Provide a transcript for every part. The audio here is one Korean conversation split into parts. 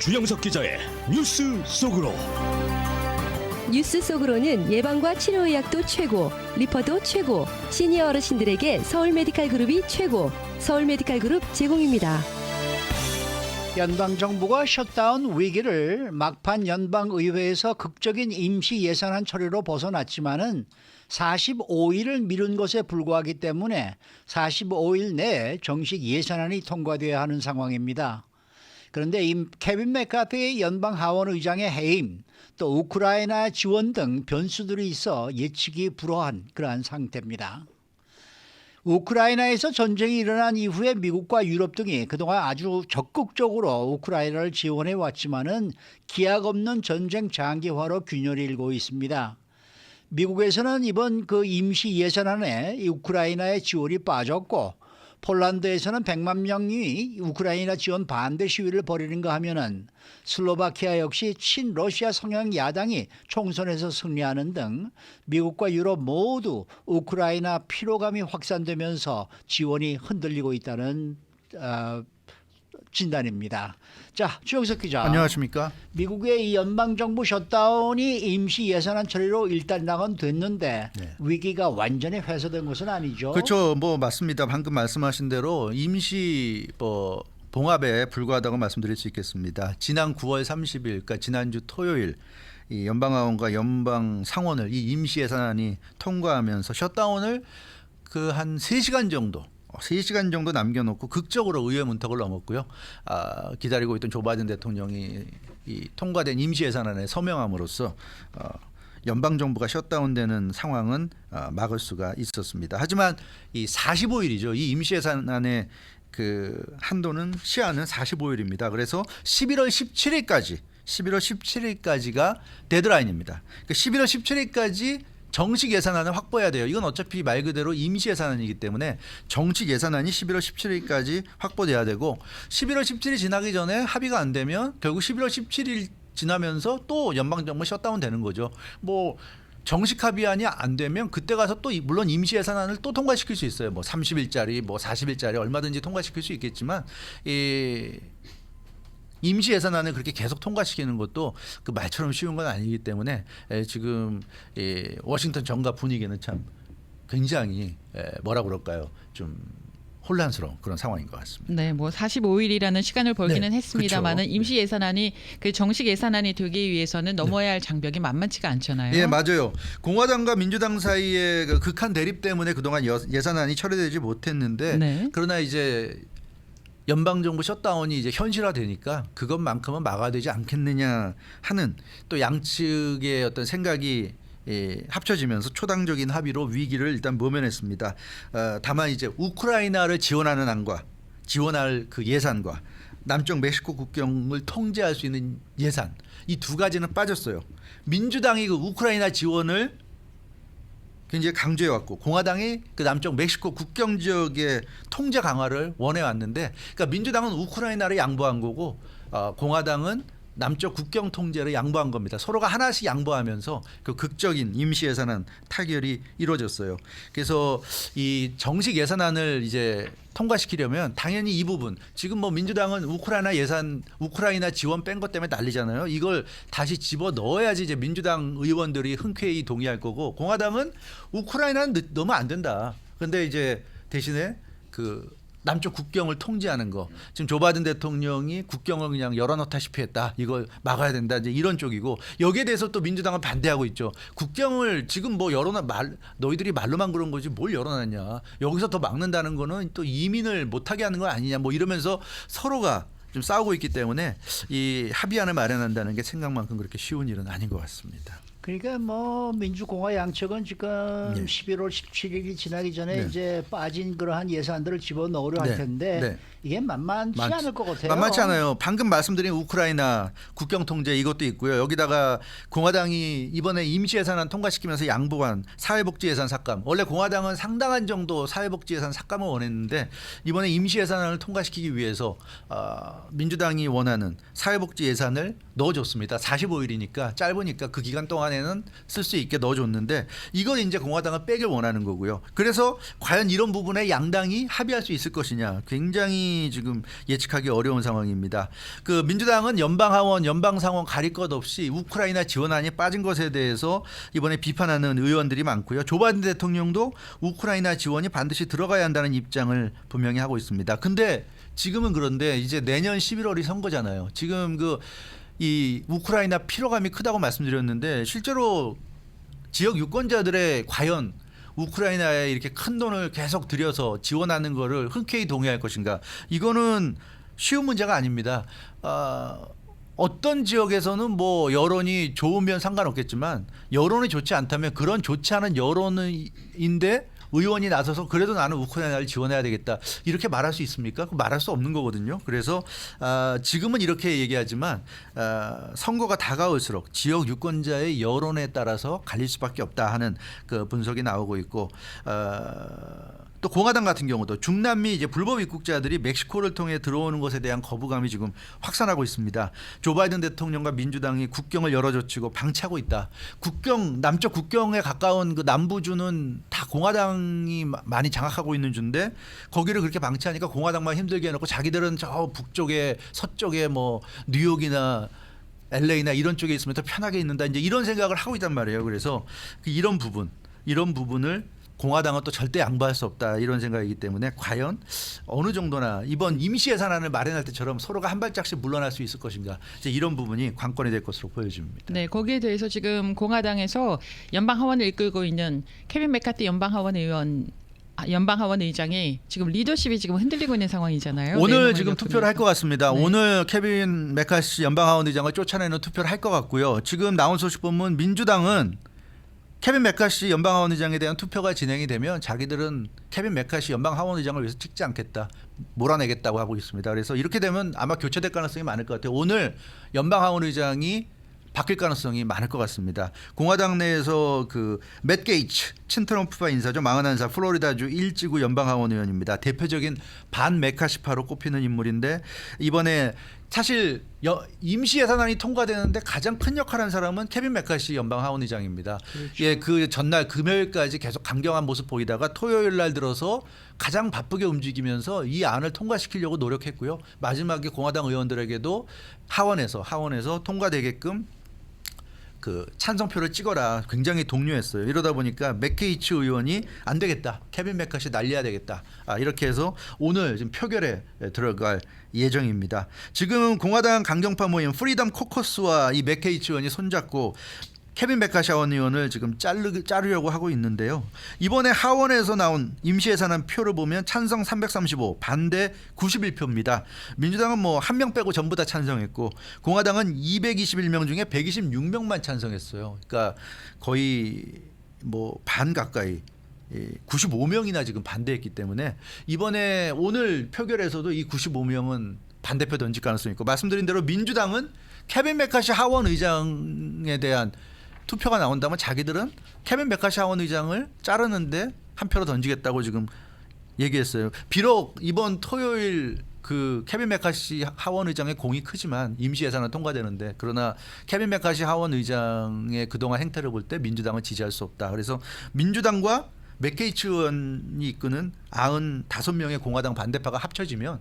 주영석 기자의 뉴스 속으로. 뉴스 속으로는 예방과 치료의학도 최고, 리퍼도 최고, 시니어 어르신들에게 서울메디칼그룹이 최고, 서울메디칼그룹 제공입니다. 연방정부가 셧다운 위기를 막판 연방의회에서 극적인 임시 예산안 처리로 벗어났지만은 45일을 미룬 것에 불과하기 때문에 45일 내에 정식 예산안이 통과되어야 하는 상황입니다. 그런데 케빈 맥카티의 연방 하원 의장의 해임, 또 우크라이나 지원 등 변수들이 있어 예측이 불허한 그러한 상태입니다. 우크라이나에서 전쟁이 일어난 이후에 미국과 유럽 등이 그동안 아주 적극적으로 우크라이나를 지원해 왔지만은 기약 없는 전쟁 장기화로 균열이 일고 있습니다. 미국에서는 이번 그 임시 예산안에 우크라이나의 지원이 빠졌고, 폴란드에서는 100만 명이 우크라이나 지원 반대 시위를 벌이는가 하면은 슬로바키아 역시 친러시아 성향 야당이 총선에서 승리하는 등 미국과 유럽 모두 우크라이나 피로감이 확산되면서 지원이 흔들리고 있다는 진단입니다. 자, 주영석 기자. 안녕하십니까? 미국의 이 연방정부 셧다운이 임시 예산안 처리로 일단락은 됐는데 위기가 완전히 해소된 것은 아니죠. 그렇죠. 뭐 맞습니다. 방금 말씀하신 대로 임시 봉합에 불과하다고 말씀드릴 수 있겠습니다. 지난 9월 30일, 그러니까 지난주 토요일 이 연방하원과 연방 상원을 이 임시 예산안이 통과하면서 셧다운을 그 한 3시간 정도 남겨놓고 극적으로 의회 문턱을 넘었고요. 기다리고 있던 조 바이든 대통령이 이 통과된 임시 예산안에 서명함으로써 연방 정부가 셧다운되는 상황은 막을 수가 있었습니다. 하지만 이 45일이죠. 이 임시 예산안의 그 한도는 시한은 45일입니다. 그래서 11월 17일까지가 데드라인입니다. 그러니까 11월 17일까지 정식 예산안을 확보해야 돼요. 이건 어차피 말 그대로 임시 예산안이기 때문에 정식 예산안이 11월 17일까지 확보돼야 되고, 11월 17일 지나기 전에 합의가 안 되면 결국 11월 17일 지나면서 또 연방정부 셧다운 되는 거죠. 뭐 정식 합의안이 안 되면 그때 가서 또 물론 임시 예산안을 또 통과시킬 수 있어요. 뭐 30일짜리, 뭐 40일짜리 얼마든지 통과시킬 수 있겠지만 임시 예산안을 그렇게 계속 통과시키는 것도 그 말처럼 쉬운 건 아니기 때문에 지금 워싱턴 정가 분위기는 참 굉장히 뭐라 그럴까요? 좀 혼란스러운 그런 상황인 것 같습니다. 네, 뭐 45일이라는 시간을 벌기는 네, 했습니다만은 그렇죠. 임시 예산안이 그 정식 예산안이 되기 위해서는 넘어야 할 장벽이 만만치가 않잖아요. 예, 맞아요. 공화당과 민주당 사이의 그 극한 대립 때문에 그동안 예산안이 처리되지 못했는데, 네. 그러나 이제 연방정부 셧다운이 이제 현실화되니까 그것만큼은 막아야 되지 않겠느냐 하는 또 양측의 어떤 생각이 합쳐지면서 초당적인 합의로 위기를 일단 모면했습니다. 다만 이제 우크라이나를 지원하는 안과 지원할 그 예산과 남쪽 멕시코 국경을 통제할 수 있는 예산, 이 두 가지는 빠졌어요. 민주당이 그 우크라이나 지원을 굉장히 강조해왔고, 공화당이 그 남쪽 멕시코 국경 지역의 통제 강화를 원해왔는데, 그러니까 민주당은 우크라이나를 양보한 거고 공화당은 남쪽 국경 통제를 양보한 겁니다. 서로가 하나씩 양보하면서 그 극적인 임시 예산안 타결이 이루어졌어요. 그래서 이 정식 예산안을 이제 통과시키려면 당연히 이 부분, 지금 뭐 민주당은 우크라이나 지원 뺀 것 때문에 난리잖아요. 이걸 다시 집어 넣어야지 이제 민주당 의원들이 흔쾌히 동의할 거고, 공화당은 우크라이나는 넣으면 안 된다. 그런데 이제 대신에 그 남쪽 국경을 통제하는 거, 지금 조 바이든 대통령이 국경을 그냥 열어놓다시피 했다, 이걸 막아야 된다, 이제 이런 쪽이고, 여기에 대해서 또 민주당은 반대하고 있죠. 국경을 지금 뭐 너희들이 말로만 그런 거지 뭘 열어놨냐, 여기서 더 막는다는 거는 또 이민을 못하게 하는 거 아니냐, 뭐 이러면서 서로가 좀 싸우고 있기 때문에 이 합의안을 마련한다는 게 생각만큼 그렇게 쉬운 일은 아닌 것 같습니다. 그러니까 뭐 민주공화 양측은 지금 11월 17일이 지나기 전에 이제 빠진 그러한 예산들을 집어넣으려 할 텐데 이게 만만치 않을 것 같아요. 만만치 않아요. 방금 말씀드린 우크라이나 국경 통제 이것도 있고요. 여기다가 공화당이 이번에 임시 예산안 통과시키면서 양보한 사회복지 예산 삭감. 원래 공화당은 상당한 정도 사회복지 예산 삭감을 원했는데, 이번에 임시 예산안을 통과시키기 위해서 민주당이 원하는 사회복지 예산을 넣어줬습니다. 45일이니까 짧으니까 그 기간 동안에는 쓸 수 있게 넣어줬는데, 이걸 이제 공화당은 빼길 원하는 거고요. 그래서 과연 이런 부분에 양당이 합의할 수 있을 것이냐, 굉장히 상당히 지금 예측하기 어려운 상황입니다. 그 민주당은 연방 하원, 연방 상원 가릴 것 없이 우크라이나 지원안이 빠진 것에 대해서 이번에 비판하는 의원들이 많고요. 조 바이든 대통령도 우크라이나 지원이 반드시 들어가야 한다는 입장을 분명히 하고 있습니다. 근데 지금은 그런데 이제 내년 11월이 선거잖아요. 지금 이 우크라이나 피로감이 크다고 말씀드렸는데 실제로 지역 유권자들의 과연 우크라이나에 이렇게 큰 돈을 계속 들여서 지원하는 거를 흔쾌히 동의할 것인가? 이거는 쉬운 문제가 아닙니다. 어떤 지역에서는 뭐 여론이 좋으면 상관없겠지만 여론이 좋지 않다면 그런 좋지 않은 여론인데 의원이 나서서 그래도 나는 우크라이나를 지원해야 되겠다 이렇게 말할 수 있습니까? 말할 수 없는 거거든요. 그래서 지금은 이렇게 얘기하지만 선거가 다가올수록 지역 유권자의 여론에 따라서 갈릴 수밖에 없다 하는 그 분석이 나오고 있고 또 공화당 같은 경우도 중남미 이제 불법 입국자들이 멕시코를 통해 들어오는 것에 대한 거부감이 지금 확산하고 있습니다. 조 바이든 대통령과 민주당이 국경을 열어젖히고 방치하고 있다. 남쪽 국경에 가까운 그 남부주는 다 공화당이 많이 장악하고 있는 주인데 거기를 그렇게 방치하니까 공화당만 힘들게 해놓고 자기들은 저 북쪽에 서쪽에 뭐 뉴욕이나 LA나 이런 쪽에 있으면 더 편하게 있는다. 이제 이런 생각을 하고 있단 말이에요. 그래서 이런 부분을 공화당은 또 절대 양보할 수 없다 이런 생각이기 때문에 과연 어느 정도나 이번 임시 예산안을 마련할 때처럼 서로가 한 발짝씩 물러날 수 있을 것인가 이제 이런 부분이 관건이 될 것으로 보여집니다. 네, 거기에 대해서 지금 공화당에서 연방 하원을 이끌고 있는 케빈 맥카티 연방 하원 의장이 지금 리더십이 지금 흔들리고 있는 상황이잖아요. 오늘 지금 투표를 할 것 같습니다. 네. 오늘 케빈 맥카시 연방 하원 의장을 쫓아내는 투표를 할 것 같고요. 지금 나온 소식 보면 민주당은 케빈 맥카시 연방 하원 의장에 대한 투표가 진행이 되면 자기들은 케빈 맥카시 연방 하원 의장을 위해서 찍지 않겠다. 몰아내겠다고 하고 있습니다. 그래서 이렇게 되면 아마 교체될 가능성이 많을 것 같아요. 오늘 연방 하원 의장이 바뀔 가능성이 많을 것 같습니다. 공화당 내에서 그 맷 게이츠 친트럼프파 인사죠. 41살 플로리다주 1지구 연방 하원 의원입니다. 대표적인 반 메카시파로 꼽히는 인물인데 이번에 사실 임시 예산안이 통과되는데 가장 큰 역할을 한 사람은 케빈 맥카시 연방 하원 의장입니다. 그렇죠. 예, 그 전날 금요일까지 계속 강경한 모습 보이다가 토요일 날 들어서 가장 바쁘게 움직이면서 이 안을 통과시키려고 노력했고요. 마지막에 공화당 의원들에게도 하원에서 통과되게끔 그 찬성표를 찍어라 굉장히 독려했어요. 이러다 보니까 맥케이츠 의원이 안 되겠다. 케빈 맥카시 날려야 되겠다. 이렇게 해서 오늘 지금 표결에 들어갈 예정입니다. 지금 공화당 강경파 모임 프리덤 코커스와 이 맥케이츠 의원이 손잡고 케빈 맥카시 하원 의원을 지금 자르려고 하고 있는데요. 이번에 하원에서 나온 임시예산안 표를 보면 찬성 335, 반대 91표입니다. 민주당은 뭐 한 명 빼고 전부 다 찬성했고 공화당은 221명 중에 126명만 찬성했어요. 그러니까 거의 뭐 반 가까이 95명이나 지금 반대했기 때문에 이번에 오늘 표결에서도 이 95명은 반대표 던질 가능성이 있고 말씀드린 대로 민주당은 케빈 맥카시 하원 의장에 대한 투표가 나온다면 자기들은 케빈 맥카시 하원 의장을 자르는데 한 표로 던지겠다고 지금 얘기했어요. 비록 이번 토요일 그 케빈 맥카시 하원 의장의 공이 크지만 임시 예산은 통과되는데 그러나 케빈 맥카시 하원 의장의 그동안 행태를 볼 때 민주당은 지지할 수 없다. 그래서 민주당과 맥케이츠 의원이 이끄는 95명의 공화당 반대파가 합쳐지면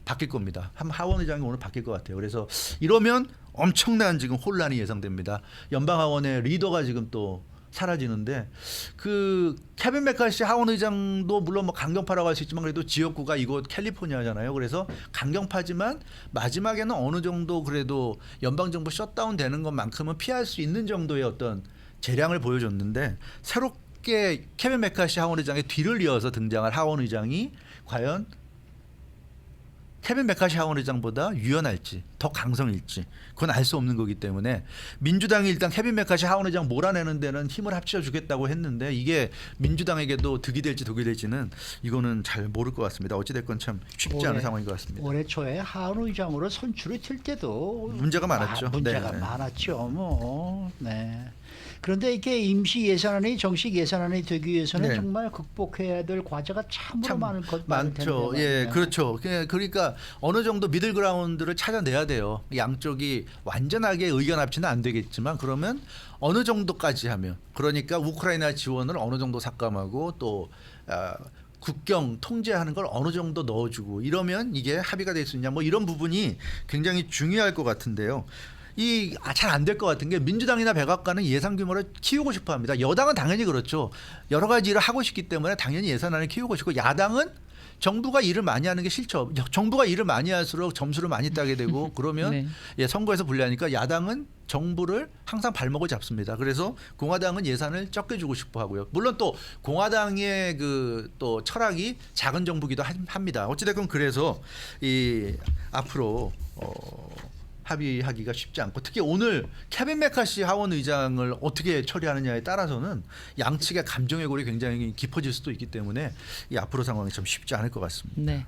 바뀔 겁니다. 하원 의장이 오늘 바뀔 것 같아요. 그래서 이러면 엄청난 지금 혼란이 예상됩니다. 연방 하원의 리더가 지금 또 사라지는데 그 케빈 맥카시 하원 의장도 물론 뭐 강경파라고 할 수 있지만 그래도 지역구가 이곳 캘리포니아잖아요. 그래서 강경파지만 마지막에는 어느 정도 그래도 연방 정부 셧다운 되는 것만큼은 피할 수 있는 정도의 어떤 재량을 보여줬는데 새롭게 케빈 맥카시 하원 의장의 뒤를 이어서 등장할 하원 의장이 과연 케빈 맥카시 하원 의장보다 유연할지 더 강성일지 그건 알 수 없는 거기 때문에 민주당이 일단 케빈 맥카시 하원 의장 몰아내는 데는 힘을 합쳐주겠다고 했는데 이게 민주당에게도 득이 될지 독이 될지는 이거는 잘 모를 것 같습니다. 어찌됐건 참 쉽지 않은 상황인 것 같습니다. 올해 초에 하원 의장으로 선출이 될 때도 문제가 많았죠. 문제가 네. 많았죠. 뭐. 네. 그런데 이게 임시 예산안이 정식 예산안이 되기 위해서는 네. 정말 극복해야 될 과제가 참으로 많을 많죠. 텐데. 예, 그렇죠. 그러니까 어느 정도 미들 그라운드를 찾아내야 돼요. 양쪽이 완전하게 의견 합치는 안 되겠지만 그러면 어느 정도까지 하면 그러니까 우크라이나 지원을 어느 정도 삭감하고 또 국경 통제하는 걸 어느 정도 넣어주고 이러면 이게 합의가 될 수 있냐 뭐 이런 부분이 굉장히 중요할 것 같은데요. 이 잘 안 될 것 같은 게 민주당이나 백악관은 예산 규모를 키우고 싶어합니다. 여당은 당연히 그렇죠. 여러 가지 일을 하고 싶기 때문에 당연히 예산안을 키우고 싶고 야당은 정부가 일을 많이 하는 게 싫죠. 정부가 일을 많이 할수록 점수를 많이 따게 되고 그러면 네. 예, 선거에서 불리하니까 야당은 정부를 항상 발목을 잡습니다. 그래서 공화당은 예산을 적게 주고 싶어 하고요. 물론 또 공화당의 그 또 철학이 작은 정부기도 합니다. 어찌됐건 그래서 이 앞으로 합의하기가 쉽지 않고 특히 오늘 케빈 메카시 하원 의장을 어떻게 처리하느냐에 따라서는 양측의 감정의 골이 굉장히 깊어질 수도 있기 때문에 이 앞으로 상황이 좀 쉽지 않을 것 같습니다. 네.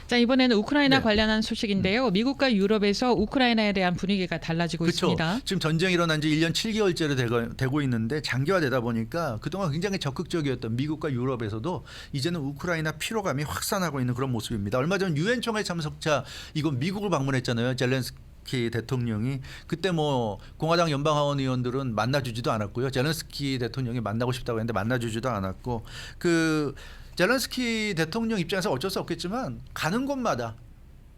자, 이번에는 우크라이나 네. 관련한 소식인데요. 미국과 유럽에서 우크라이나에 대한 분위기가 달라지고 그렇죠. 있습니다. 지금 전쟁이 일어난 지 1년 7개월째로 되고 있는데 장기화되다 보니까 그동안 굉장히 적극적이었던 미국과 유럽에서도 이제는 우크라이나 피로감이 확산하고 있는 그런 모습입니다. 얼마 전 유엔 총회 참석자 이건 미국을 방문했잖아요. 젤렌스키 대통령이 그때 뭐 공화당 연방하원 의원들은 만나주지도 않았고요. 젤렌스키 대통령이 만나고 싶다고 했는데 만나주지도 않았고 그 젤렌스키 대통령 입장에서 어쩔 수 없겠지만 가는 곳마다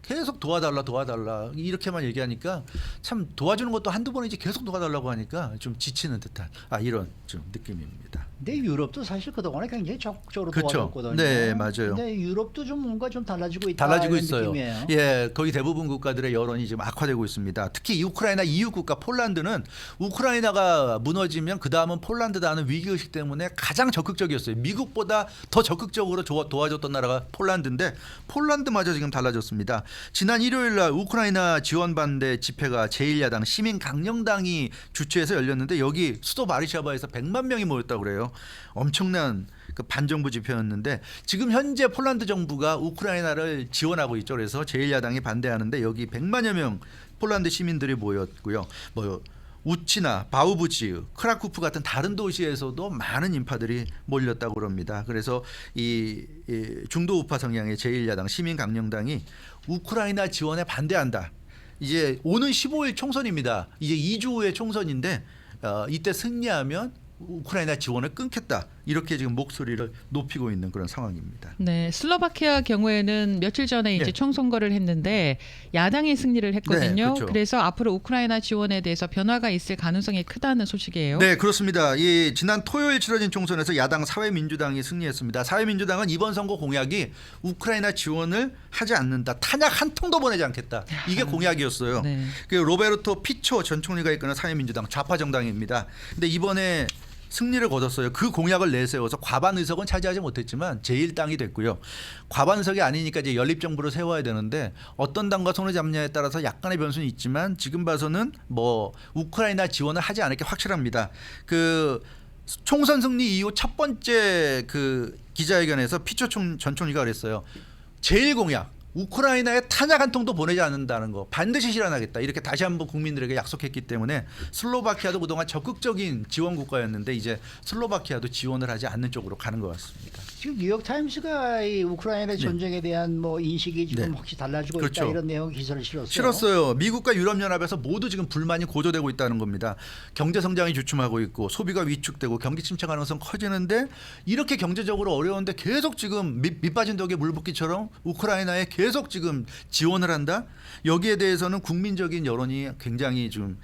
계속 도와달라 이렇게만 얘기하니까 참 도와주는 것도 한두 번이지 계속 도와달라고 하니까 좀 지치는 듯한 이런 좀 느낌입니다. 근데 유럽도 사실 그동안에 굉장히 적극적으로 그렇죠. 도와줬거든요. 네, 맞아요. 근데 유럽도 좀 뭔가 좀 달라지고 있다. 달라지고 이런 있어요. 느낌이에요. 예, 거의 대부분 국가들의 여론이 지금 악화되고 있습니다. 특히 우크라이나 이웃 국가 폴란드는 우크라이나가 무너지면 그 다음은 폴란드다는 위기 의식 때문에 가장 적극적이었어요. 미국보다 더 적극적으로 도와줬던 나라가 폴란드인데 폴란드마저 지금 달라졌습니다. 지난 일요일날 우크라이나 지원 반대 집회가 제1야당 시민강령당이 주최해서 열렸는데 여기 수도 바르샤바에서 100만 명이 모였다고 그래요. 엄청난 그 반정부 집회였는데 지금 현재 폴란드 정부가 우크라이나를 지원하고 있죠. 그래서 제1야당이 반대하는데 여기 100만여 명 폴란드 시민들이 모였고요. 뭐 우치나 바우부지으, 크라쿠프 같은 다른 도시에서도 많은 인파들이 몰렸다고 그럽니다. 그래서 이 중도 우파 성향의 제1야당 시민강령당이 우크라이나 지원에 반대한다. 이제 오는 15일 총선입니다. 이제 2주 후에 총선인데 이때 승리하면 우크라이나 지원을 끊겠다. 이렇게 지금 목소리를 높이고 있는 그런 상황입니다. 네, 슬로바키아 경우에는 며칠 전에 이제 네. 총선거를 했는데 야당이 승리를 했거든요. 네, 그렇죠. 그래서 앞으로 우크라이나 지원에 대해서 변화가 있을 가능성이 크다는 소식이에요. 네, 그렇습니다. 이 지난 토요일 치러진 총선에서 야당 사회민주당이 승리했습니다. 사회민주당은 이번 선거 공약이 우크라이나 지원을 하지 않는다. 탄약 한 통도 보내지 않겠다. 이게 공약이었어요. 네. 그 로베르토 피초 전 총리가 이끄는 사회민주당 좌파 정당입니다. 근데 이번에 승리를 거뒀어요. 그 공약을 내세워서 과반 의석은 차지하지 못했지만 제1당이 됐고요. 과반 의석이 아니니까 이제 연립정부를 세워야 되는데 어떤 당과 손을 잡냐에 따라서 약간의 변수는 있지만 지금 봐서는 뭐 우크라이나 지원을 하지 않을 게 확실합니다. 그 총선 승리 이후 첫 번째 그 기자회견에서 피초 전 총리가 그랬어요. 제1 공약. 우크라이나에 탄약 한 통도 보내지 않는다는 거 반드시 실현하겠다 이렇게 다시 한번 국민들에게 약속했기 때문에 슬로바키아도 그동안 적극적인 지원 국가였는데 이제 슬로바키아도 지원을 하지 않는 쪽으로 가는 것 같습니다. 지금 뉴욕 타임스가 이 우크라이나 전쟁에 대한 뭐 인식이 지금 네. 확실히 달라지고 그렇죠. 있다 이런 내용 기사를 실었어요. 실었어요. 미국과 유럽연합에서 모두 지금 불만이 고조되고 있다는 겁니다. 경제 성장이 주춤하고 있고 소비가 위축되고 경기 침체 가능성 커지는데 이렇게 경제적으로 어려운데 계속 지금 밑 빠진 덕에 물 붓기처럼 우크라이나에 계속 지금 지원을 한다. 여기에 대해서는 국민적인 여론이 굉장히 좀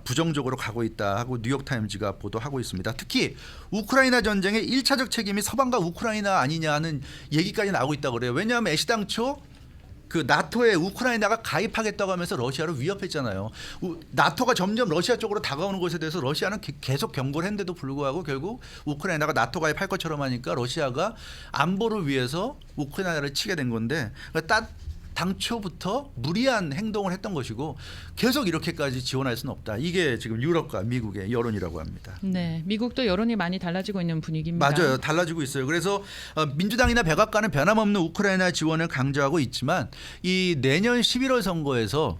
부정적으로 가고 있다 하고 뉴욕타임즈가 보도하고 있습니다. 특히 우크라이나 전쟁의 1차적 책임이 서방과 우크라이나 아니냐 하는 얘기까지 나오고 있다고 그래요. 왜냐하면 애시당초 그 나토에 우크라이나가 가입하겠다고 하면서 러시아를 위협했잖아요. 나토가 점점 러시아 쪽으로 다가오는 것에 대해서 러시아는 계속 경고를 했는데도 불구하고 결국 우크라이나가 나토 가입할 것처럼 하니까 러시아가 안보를 위해서 우크라이나를 치게 된 건데 당초부터 무리한 행동을 했던 것이고 계속 이렇게까지 지원할 수는 없다. 이게 지금 유럽과 미국의 여론이라고 합니다. 네, 미국도 여론이 많이 달라지고 있는 분위기입니다. 맞아요. 달라지고 있어요. 그래서 민주당이나 백악관은 변함없는 우크라이나 지원을 강조하고 있지만 이 내년 11월 선거에서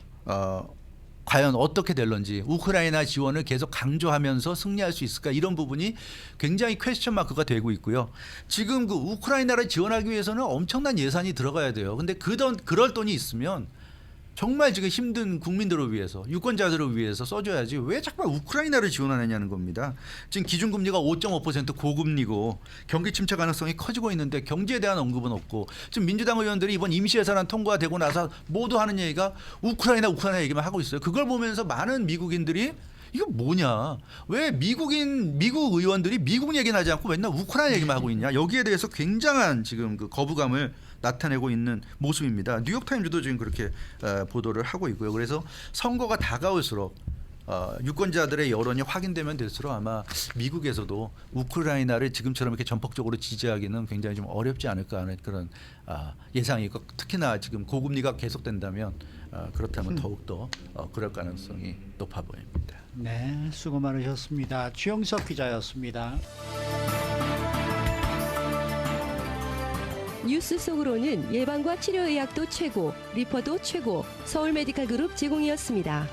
과연 어떻게 될런지 우크라이나 지원을 계속 강조하면서 승리할 수 있을까 이런 부분이 굉장히 퀘스천 마크가 되고 있고요. 지금 그 우크라이나를 지원하기 위해서는 엄청난 예산이 들어가야 돼요. 근데 그럴 돈이 있으면 정말 지금 힘든 국민들을 위해서 유권자들을 위해서 써줘야지 왜 자꾸 우크라이나를 지원하느냐는 겁니다. 지금 기준금리가 5.5% 고금리고 경기 침체 가능성이 커지고 있는데 경제에 대한 언급은 없고 지금 민주당 의원들이 이번 임시예산안 통과되고 나서 모두 하는 얘기가 우크라이나 얘기만 하고 있어요. 그걸 보면서 많은 미국인들이 이거 뭐냐? 왜 미국 의원들이 미국 얘기는 하지 않고 맨날 우크라이나 얘기만 하고 있냐? 여기에 대해서 굉장한 지금 그 거부감을 나타내고 있는 모습입니다. 뉴욕타임즈도 지금 그렇게 보도를 하고 있고요. 그래서 선거가 다가올수록 유권자들의 여론이 확인되면 될수록 아마 미국에서도 우크라이나를 지금처럼 이렇게 전폭적으로 지지하기는 굉장히 좀 어렵지 않을까 하는 그런 예상이 있고 특히나 지금 고금리가 계속된다면 그렇다면 더욱더 그럴 가능성이 높아 보입니다. 네, 수고 많으셨습니다. 주영석 기자였습니다. 뉴스 속으로는 예방과 치료 의학도 최고, 리퍼도 최고, 서울 메디칼 그룹 제공이었습니다.